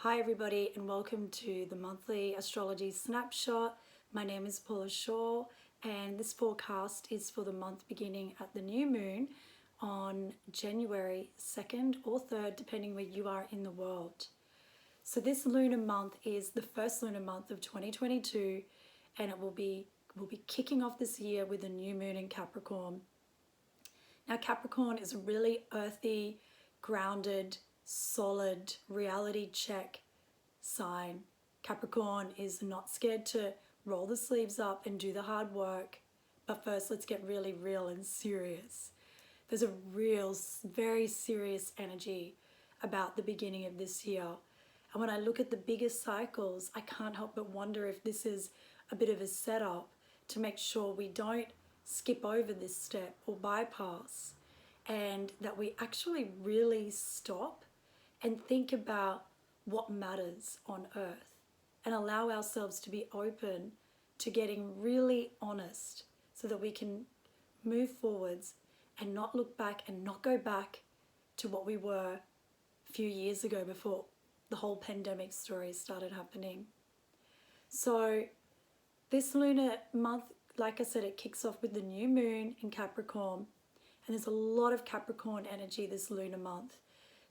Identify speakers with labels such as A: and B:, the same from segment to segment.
A: Hi everybody and welcome to the monthly Astrology Snapshot. My name is Paula Shaw and this forecast is for the month beginning at the new moon on January 2nd or 3rd depending where you are in the world. So this lunar month is the first lunar month of 2022 and we'll be kicking off this year with a new moon in Capricorn. Now Capricorn is a really earthy, grounded, solid, reality check sign. Capricorn is not scared to roll the sleeves up and do the hard work. But first, let's get really real and serious. There's a real, very serious energy about the beginning of this year. And when I look at the biggest cycles, I can't help but wonder if this is a bit of a setup to make sure we don't skip over this step or bypass, and that we actually really stop and think about what matters on earth and allow ourselves to be open to getting really honest so that we can move forwards and not look back and not go back to what we were a few years ago before the whole pandemic story started happening. So this lunar month, like I said, it kicks off with the new moon in Capricorn, and there's a lot of Capricorn energy this lunar month.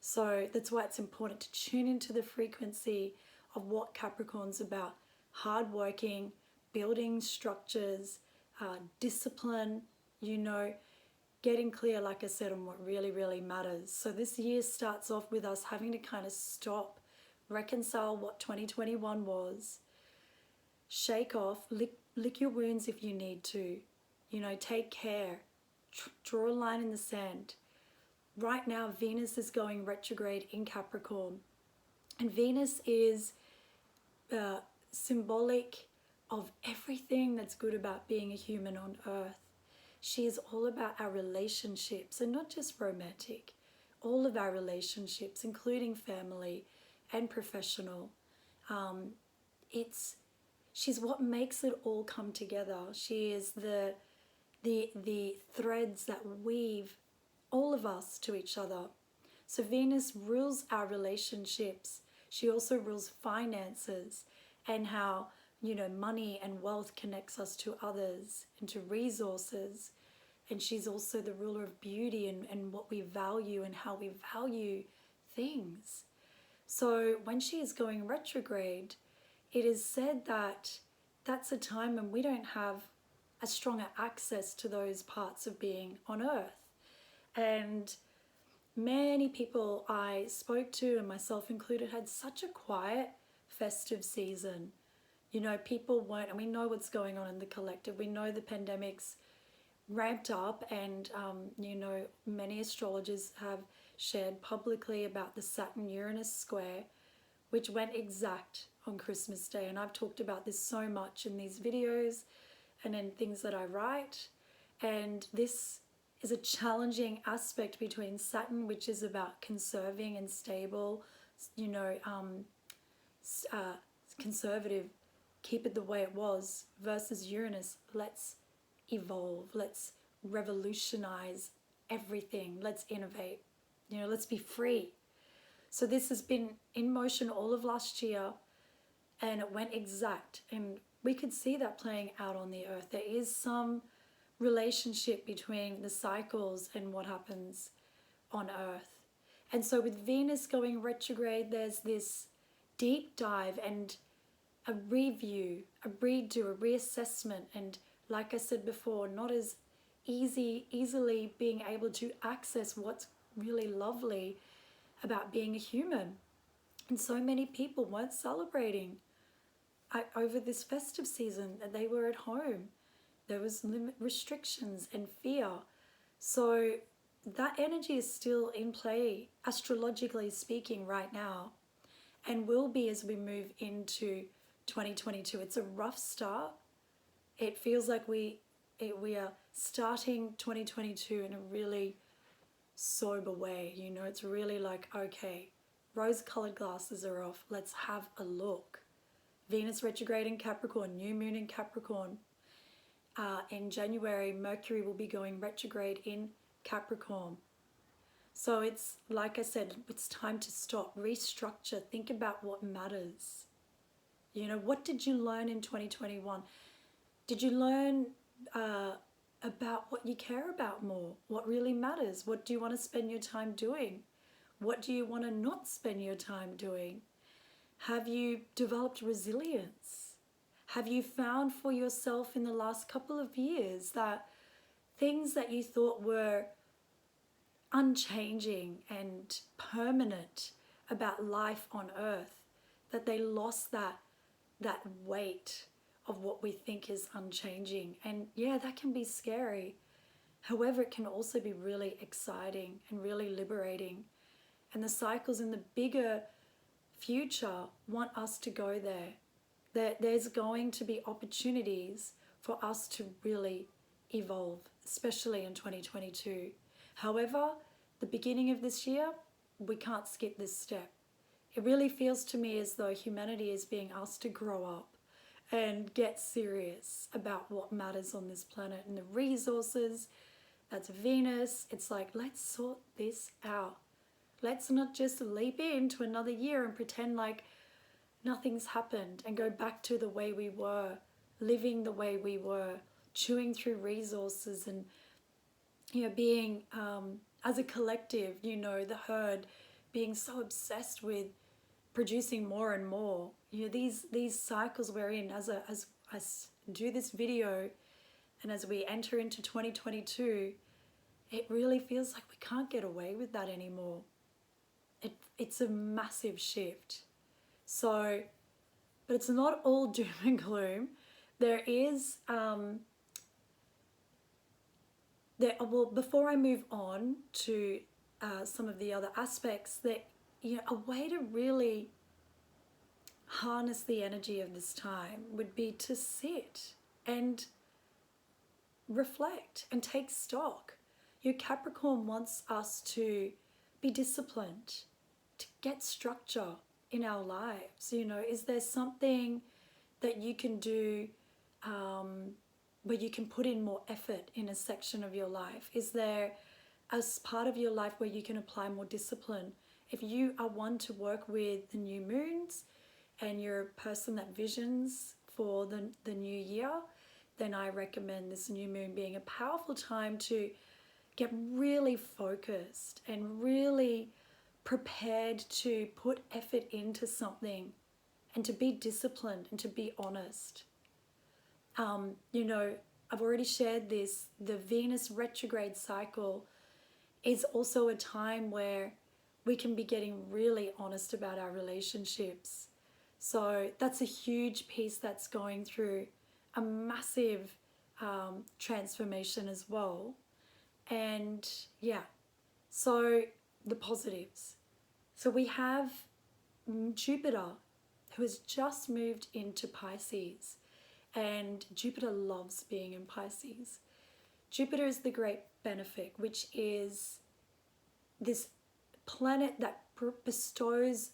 A: So that's why it's important to tune into the frequency of what Capricorn's about. Hardworking, building structures, discipline, getting clear, like I said, on what really, really matters. So this year starts off with us having to kind of stop, reconcile what 2021 was, shake off, lick your wounds if you need to, take care, draw a line in the sand. Right now, Venus is going retrograde in Capricorn. And Venus is symbolic of everything that's good about being a human on Earth. She is all about our relationships, and not just romantic. All of our relationships, including family and professional. She's what makes it all come together. She is the threads that weave all of us to each other. So Venus rules our relationships. She also rules finances and how, money and wealth connects us to others and to resources. And she's also the ruler of beauty and what we value and how we value things. So when she is going retrograde, it is said that that's a time when we don't have a stronger access to those parts of being on Earth. And many people I spoke to, and myself included, had such a quiet festive season. People weren't, and we know what's going on in the collective. We know the pandemic's ramped up, and many astrologers have shared publicly about the Saturn Uranus square, which went exact on Christmas Day. And I've talked about this so much in these videos and in things that I write. And this is a challenging aspect between Saturn, which is about conserving and stable, conservative, keep it the way it was, versus Uranus, let's evolve, let's revolutionize everything, let's innovate, let's be free. So this has been in motion all of last year, and it went exact, and we could see that playing out on the Earth. There is some relationship between the cycles and what happens on Earth. And so with Venus going retrograde, there's this deep dive and a review, a redo, a reassessment, and like I said before, not as easily being able to access what's really lovely about being a human. And so many people weren't celebrating over this festive season, and they were at home. There was restrictions and fear. So that energy is still in play, astrologically speaking, right now, and will be as we move into 2022. It's a rough start. It feels like we are starting 2022 in a really sober way. It's really like, okay, rose-colored glasses are off. Let's have a look. Venus retrograde in Capricorn, new moon in Capricorn. In January, Mercury will be going retrograde in Capricorn. So it's, like I said, it's time to stop, restructure, think about what matters. You know, what did you learn in 2021? Did you learn about what you care about more? What really matters? What do you want to spend your time doing? What do you want to not spend your time doing? Have you developed resilience? Have you found for yourself in the last couple of years that things that you thought were unchanging and permanent about life on earth, that they lost that weight of what we think is unchanging? And yeah, that can be scary. However, it can also be really exciting and really liberating. And the cycles in the bigger future want us to go there. There's going to be opportunities for us to really evolve, especially in 2022. However, the beginning of this year, we can't skip this step. It really feels to me as though humanity is being asked to grow up and get serious about what matters on this planet and the resources. That's Venus. It's like, let's sort this out. Let's not just leap into another year and pretend like nothing's happened and go back to the way we were, living the way we were, chewing through resources and, you know, being, as a collective, you know, the herd, being so obsessed with producing more and more. You know, these cycles we're in as I do this video and as we enter into 2022, it really feels like we can't get away with that anymore. It's a massive shift. So, but it's not all doom and gloom. There is, well, before I move on to some of the other aspects, that, you know, a way to really harness the energy of this time would be to sit and reflect and take stock. Your Capricorn wants us to be disciplined, to get structure in our lives. You know, is there something that you can do where you can put in more effort in a section of your life? Is there a part of your life where you can apply more discipline? If you are one to work with the new moons and you're a person that visions for the new year, then I recommend this new moon being a powerful time to get really focused and really prepared to put effort into something and to be disciplined and to be honest. You know, I've already shared this, the Venus retrograde cycle is also a time where we can be getting really honest about our relationships. So that's a huge piece that's going through a massive transformation as well. And yeah, so the positives. So we have Jupiter, who has just moved into Pisces. And Jupiter loves being in Pisces. Jupiter is the great benefic, which is this planet that bestows,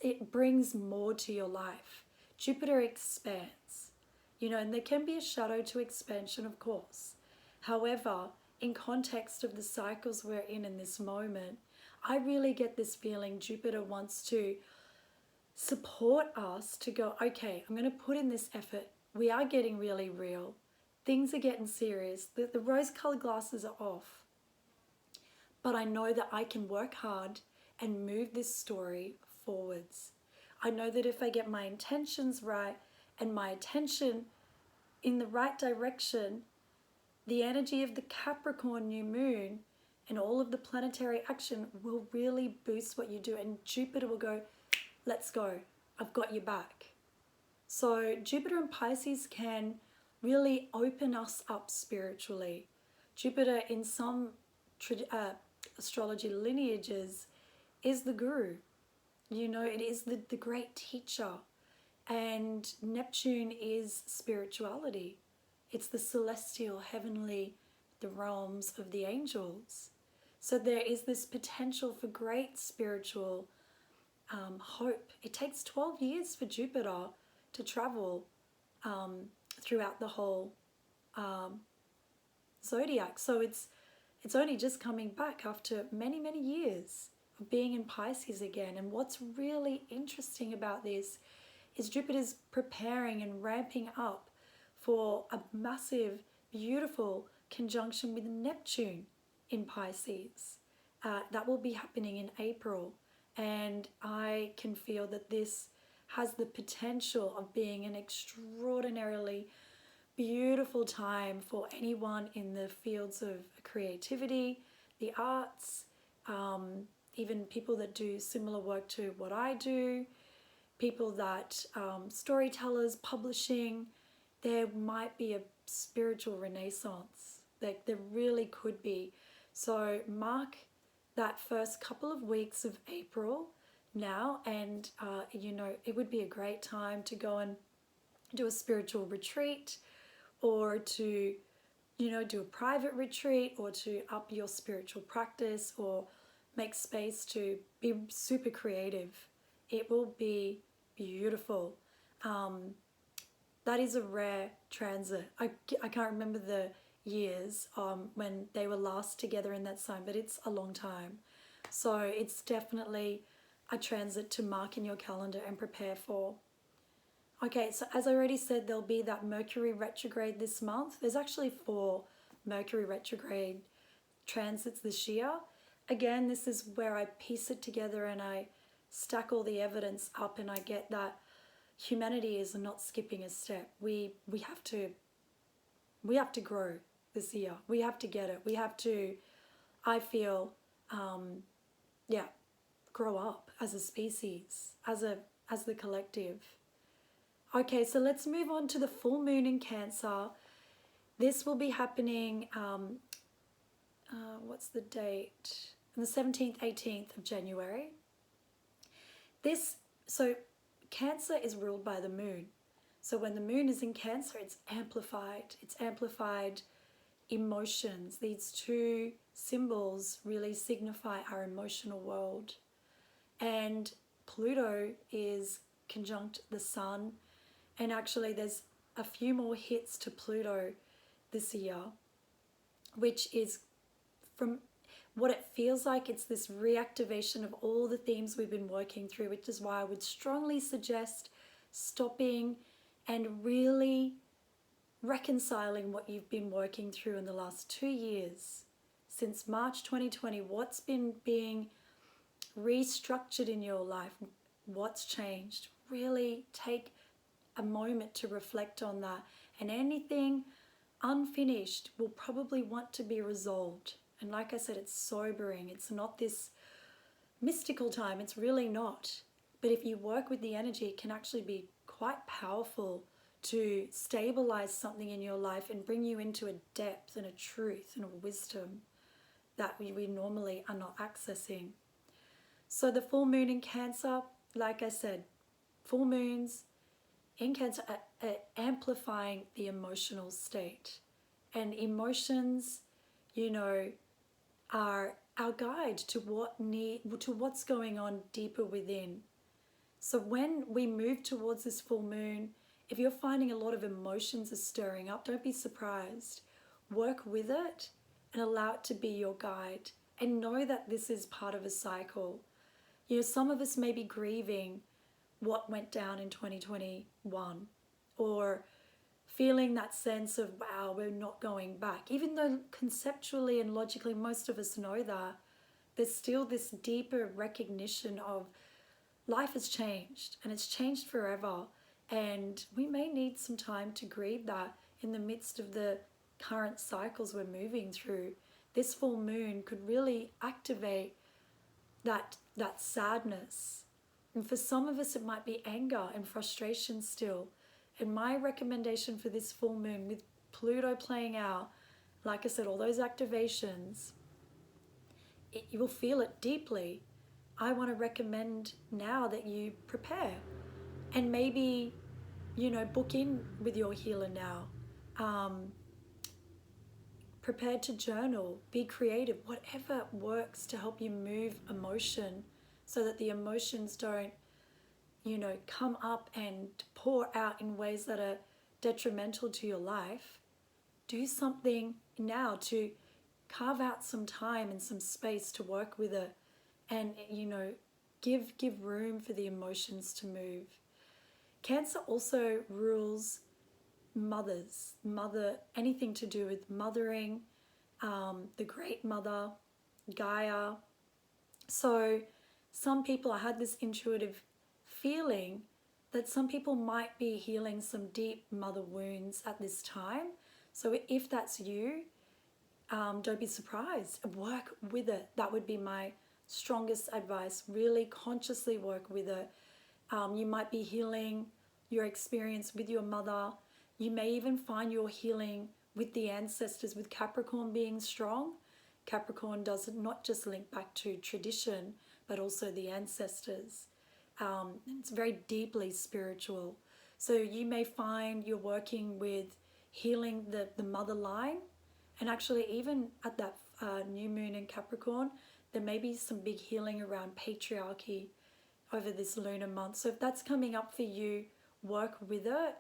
A: it brings more to your life. Jupiter expands, you know, and there can be a shadow to expansion, of course. However, in context of the cycles we're in this moment, I really get this feeling Jupiter wants to support us to go, okay, I'm going to put in this effort. We are getting really real. Things are getting serious. The rose-colored glasses are off. But I know that I can work hard and move this story forwards. I know that if I get my intentions right and my attention in the right direction, the energy of the Capricorn new moon and all of the planetary action will really boost what you do. And Jupiter will go, let's go. I've got your back. So Jupiter and Pisces can really open us up spiritually. Jupiter in some astrology lineages is the guru. You know, it is the great teacher. And Neptune is spirituality. It's the celestial, heavenly, the realms of the angels. So there is this potential for great spiritual hope. It takes 12 years for Jupiter to travel throughout the whole zodiac. So it's It's only just coming back after many, many years of being in Pisces again. And what's really interesting about this is Jupiter's preparing and ramping up for a massive, beautiful conjunction with Neptune in Pisces. That will be happening in April. And I can feel that this has the potential of being an extraordinarily beautiful time for anyone in the fields of creativity, the arts, even people that do similar work to what I do, people that storytellers, publishing. There might be a spiritual renaissance. Like there really could be. So mark that first couple of weeks of April now, and it would be a great time to go and do a spiritual retreat, or to do a private retreat, or to up your spiritual practice, or make space to be super creative. It will be beautiful. That is a rare transit. I can't remember the years when they were last together in that sign, but it's a long time. So it's definitely a transit to mark in your calendar and prepare for. Okay, so as I already said, there'll be that Mercury retrograde this month. There's actually 4 Mercury retrograde transits this year. Again, this is where I piece it together and I stack all the evidence up, and I get that humanity is not skipping a step. We have to grow this year. We have to get it. We have to, I feel, grow up as a species, as the collective. Okay, so let's move on to the full moon in Cancer. This will be happening, what's the date? On the 17th, 18th of January. So Cancer is ruled by the moon. So when the moon is in Cancer, it's amplified. It's amplified emotions. These 2 symbols really signify our emotional world. And Pluto is conjunct the Sun. And actually there's a few more hits to Pluto this year, which is, from what it feels like, it's this reactivation of all the themes we've been working through, which is why I would strongly suggest stopping and really reconciling what you've been working through in the last 2 years. Since March 2020, what's been being restructured in your life? What's changed? Really take a moment to reflect on that. And anything unfinished will probably want to be resolved. And like I said, it's sobering. It's not this mystical time. It's really not. But if you work with the energy, it can actually be quite powerful to stabilize something in your life and bring you into a depth and a truth and a wisdom that we normally are not accessing. So the full moon in Cancer, like I said, full moons in Cancer are amplifying the emotional state. And emotions, are our guide to what's going on deeper within. So when we move towards this full moon, if you're finding a lot of emotions are stirring up, don't be surprised. Work with it and allow it to be your guide, and know that this is part of a cycle. Some of us may be grieving what went down in 2021, or feeling that sense of, wow, we're not going back. Even though conceptually and logically most of us know that, there's still this deeper recognition of life has changed, and it's changed forever. And we may need some time to grieve that in the midst of the current cycles we're moving through. This full moon could really activate that sadness. And for some of us, it might be anger and frustration still. And my recommendation for this full moon, with Pluto playing out, like I said, all those activations, you will feel it deeply. I want to recommend now that you prepare and maybe, book in with your healer now. Prepare to journal, be creative, whatever works to help you move emotion so that the emotions don't, come up and pour out in ways that are detrimental to your life. Do something now to carve out some time and some space to work with it, and give room for the emotions to move. Cancer also rules anything to do with mothering, the Great Mother, Gaia. So some people, I had this intuitive feeling that some people might be healing some deep mother wounds at this time. So if that's you, don't be surprised. Work with it. That would be my strongest advice. Really consciously work with it. You might be healing your experience with your mother. You may even find your healing with the ancestors, with Capricorn being strong. Capricorn does not just link back to tradition, but also the ancestors. It's very deeply spiritual. So you may find you're working with healing the mother line. And actually, even at that new moon in Capricorn, there may be some big healing around patriarchy over this lunar month. So if that's coming up for you, work with it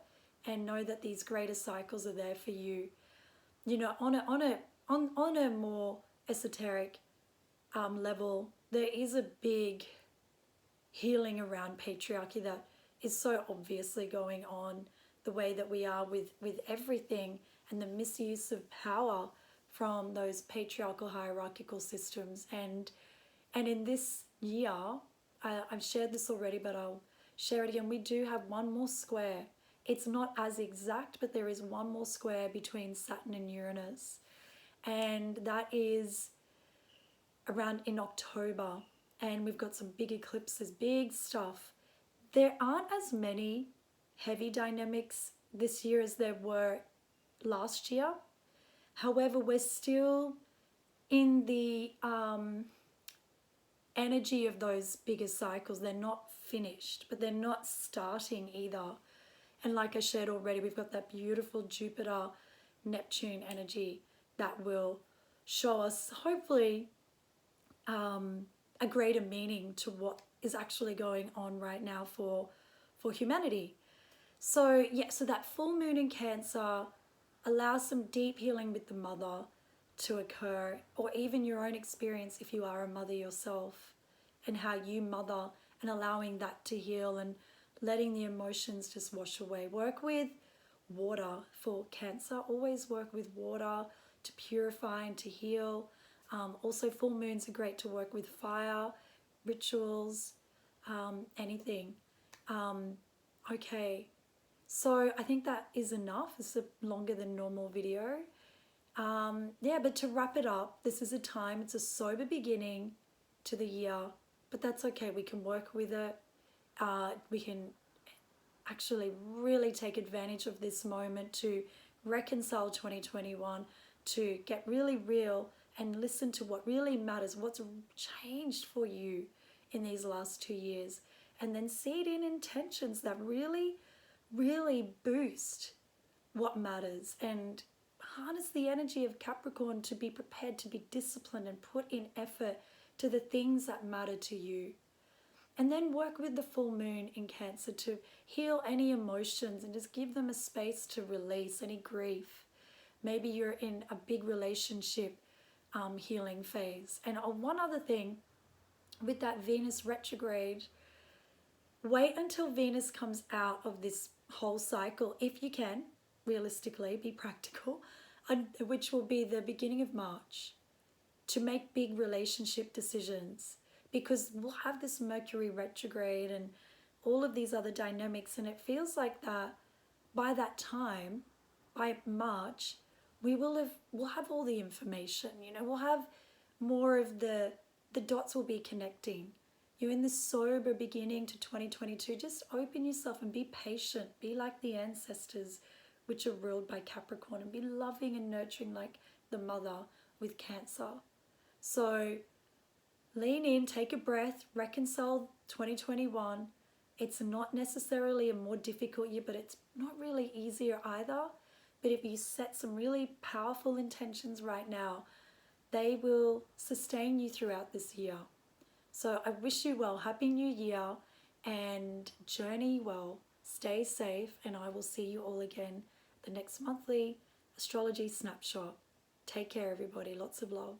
A: and know that these greater cycles are there for you. On a more esoteric level, there is a big healing around patriarchy that is so obviously going on, the way that we are with everything, and the misuse of power from those patriarchal hierarchical systems. And in this year, I've shared this already, but I'll share it again. We do have one more square. It's not as exact, but there is one more square between Saturn and Uranus. And that is around in October. And we've got some big eclipses, big stuff. There aren't as many heavy dynamics this year as there were last year. However, we're still in the energy of those bigger cycles. They're not finished, but they're not starting either. And like I shared already, we've got that beautiful Jupiter, Neptune energy that will show us, hopefully, a greater meaning to what is actually going on right now for humanity. So so that full moon in Cancer allows some deep healing with the mother to occur, or even your own experience if you are a mother yourself, and how you mother, and allowing that to heal and letting the emotions just wash away. Work with water for Cancer. Always work with water to purify and to heal. Also, full moons are great to work with fire, rituals, anything. Okay, so I think that is enough. It's a longer than normal video. But to wrap it up, this is a time, it's a sober beginning to the year, but that's okay. We can work with it. We can actually really take advantage of this moment to reconcile 2021, to get really real and listen to what really matters, what's changed for you in these last 2 years, and then seed in intentions that really, really boost what matters, and harness the energy of Capricorn to be prepared to be disciplined and put in effort to the things that matter to you. And then work with the full moon in Cancer to heal any emotions and just give them a space to release any grief. Maybe you're in a big relationship healing phase. And one other thing, with that Venus retrograde, wait until Venus comes out of this whole cycle, if you can, realistically, be practical, which will be the beginning of March, to make big relationship decisions, because we'll have this Mercury retrograde and all of these other dynamics, and it feels like that by that time, by March, we'll have all the information, we'll have more of the dots will be connecting. You're in this sober beginning to 2022. Just open yourself and be patient. Be like the ancestors, which are ruled by Capricorn, and be loving and nurturing like the mother with Cancer. So lean in, take a breath, reconcile 2021. It's not necessarily a more difficult year, but it's not really easier either. But if you set some really powerful intentions right now, they will sustain you throughout this year. So I wish you well. Happy New Year, and journey well. Stay safe, and I will see you all again the next monthly Astrology Snapshot. Take care, everybody. Lots of love.